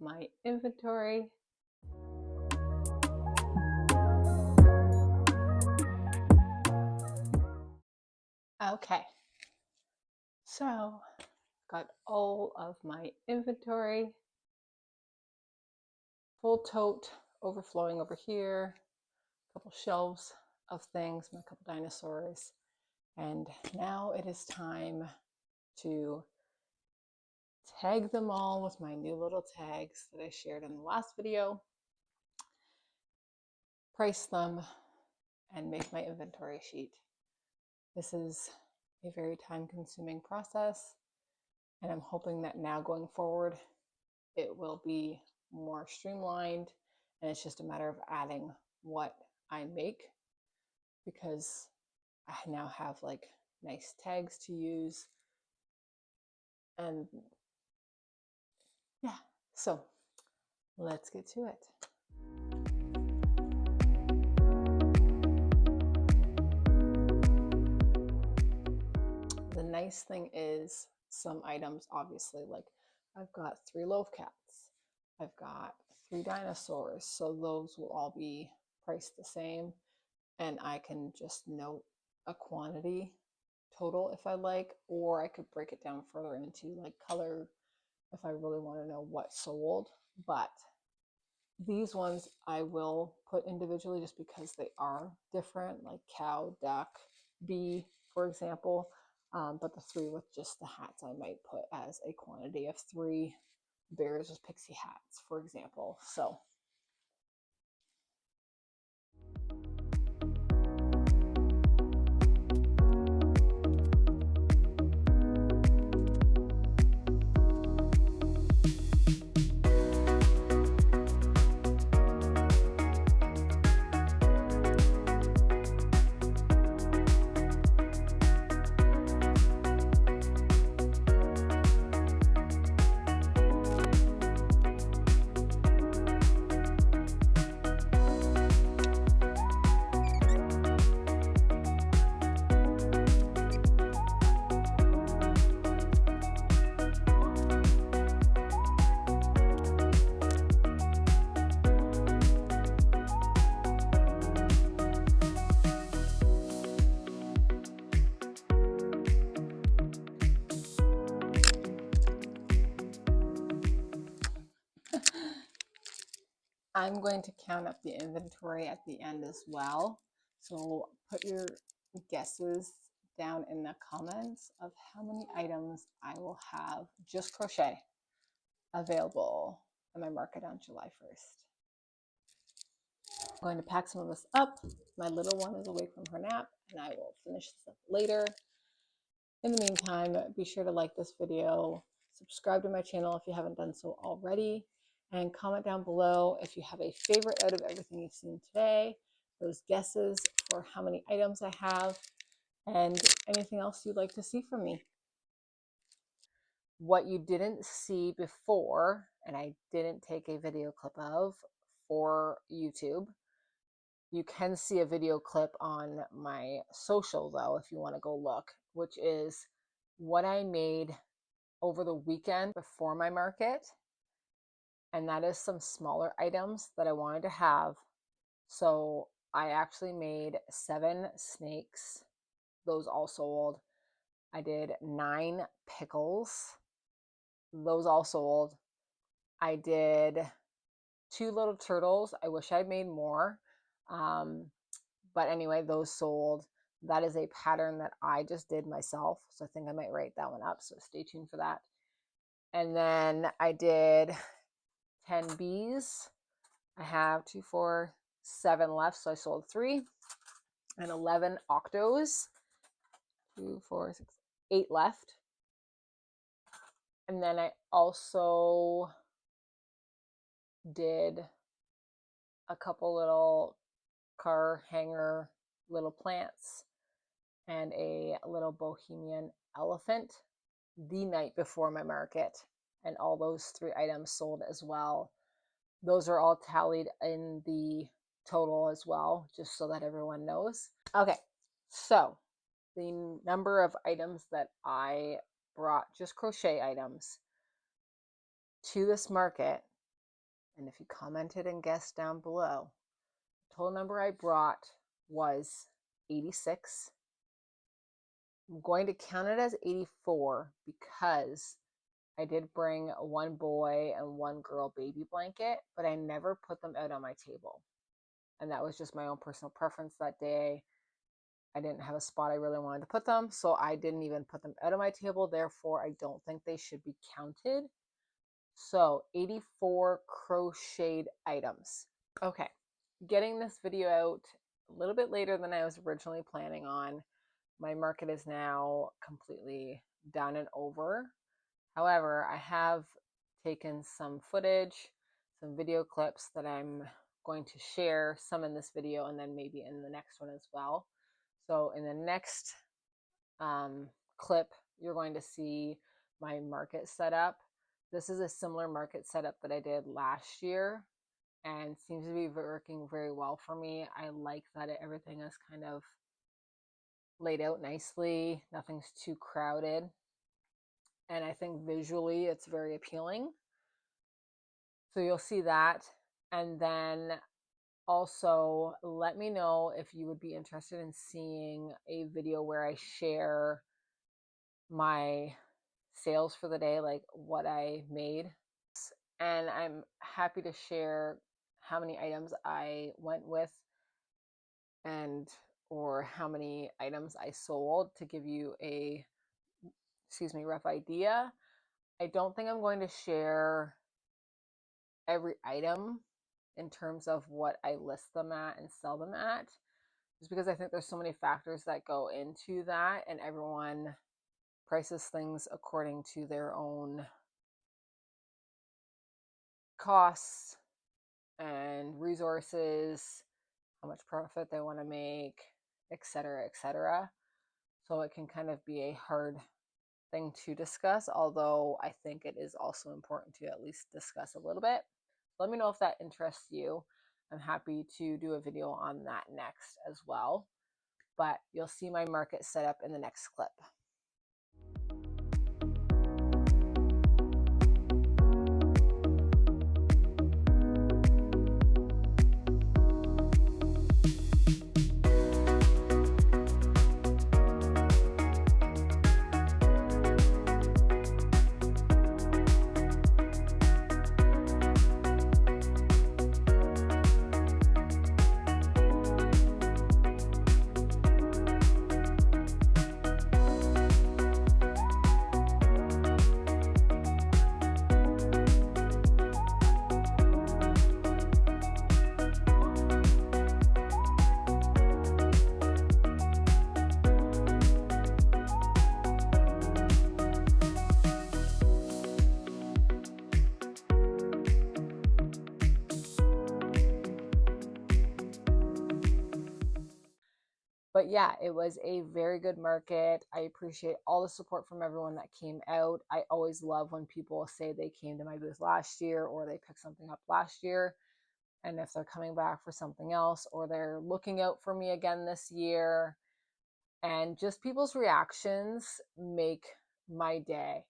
my inventory. Okay, so got all of my inventory, full tote, overflowing over here, a couple shelves of things, my couple dinosaurs, and now it is time to tag them all with my new little tags that I shared in the last video, price them, and make my inventory sheet. This is a very time-consuming process, and I'm hoping that now going forward it will be more streamlined and it's just a matter of adding what I make, because I now have like nice tags to use. And yeah, so let's get to it. The nice thing is some items, obviously, like I've got 3 loaf cats, I've got 3 dinosaurs, so those will all be priced the same, and I can just note a quantity total if I like, or I could break it down further into like color if I really want to know what sold. But these ones I will put individually just because they are different, like cow, duck, bee, for example. But the 3 with just the hats I might put as a quantity of 3 bears with pixie hats, for example. So I'm going to count up the inventory at the end as well. So put your guesses down in the comments of how many items I will have just crochet available in my market on July 1st. I'm going to pack some of this up. My little one is awake from her nap, and I will finish this up later. In the meantime, be sure to like this video, subscribe to my channel if you haven't done so already, and comment down below if you have a favorite out of everything you've seen today, those guesses for how many items I have, and anything else you'd like to see from me. What you didn't see before, and I didn't take a video clip of for YouTube, you can see a video clip on my social though if you want to go look, which is what I made over the weekend before my market. And that is some smaller items that I wanted to have. So I actually made 7 snakes. Those all sold. I did 9 pickles. Those all sold. I did 2 little turtles. I wish I'd made more. But anyway, those sold. That is a pattern that I just did myself. So I think I might write that one up. So stay tuned for that. And then I did 10 bees. I have 2, 4, 7 left. So I sold 3. And 11 octos. 2, 4, 6, 8 left. And then I also did a couple little car hanger little plants and a little bohemian elephant the night before my market, and all those 3 items sold as well. Those are all tallied in the total as well, just so that everyone knows. Okay, so the number of items that I brought, just crochet items, to this market And if you commented and guessed down below, the total number I brought was 86. I'm going to count it as 84 because I did bring one boy and one girl baby blanket, but I never put them out on my table. And that was just my own personal preference that day. I didn't have a spot I really wanted to put them, so I didn't even put them out of my table. Therefore, I don't think they should be counted. So 84 crocheted items. Okay, getting this video out a little bit later than I was originally planning on. My market is now completely done and over. However, I have taken some footage, some video clips that I'm going to share, some in this video and then maybe in the next one as well. So in the next clip, you're going to see my market setup. This is a similar market setup that I did last year and seems to be working very well for me. I like that everything is kind of laid out nicely. Nothing's too crowded. And I think visually it's very appealing. So you'll see that. And then also let me know if you would be interested in seeing a video where I share my sales for the day, like what I made. And I'm happy to share how many items I went with and or how many items I sold to give you a rough idea. I don't think I'm going to share every item in terms of what I list them at and sell them at, just because I think there's so many factors that go into that, and everyone prices things according to their own costs and resources, how much profit they want to make, etc., etc. So it can kind of be a hard thing to discuss, although I think it is also important to at least discuss a little bit. Let me know if that interests you. I'm happy to do a video on that next as well. But you'll see my market setup in the next clip. But yeah, it was a very good market. I appreciate all the support from everyone that came out. I always love when people say they came to my booth last year or they picked something up last year. And if they're coming back for something else or they're looking out for me again this year. And just people's reactions make my day.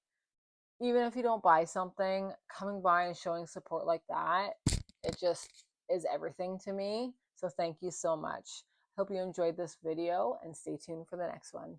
Even if you don't buy something, coming by and showing support like that, it just is everything to me. So thank you so much. Hope you enjoyed this video and stay tuned for the next one.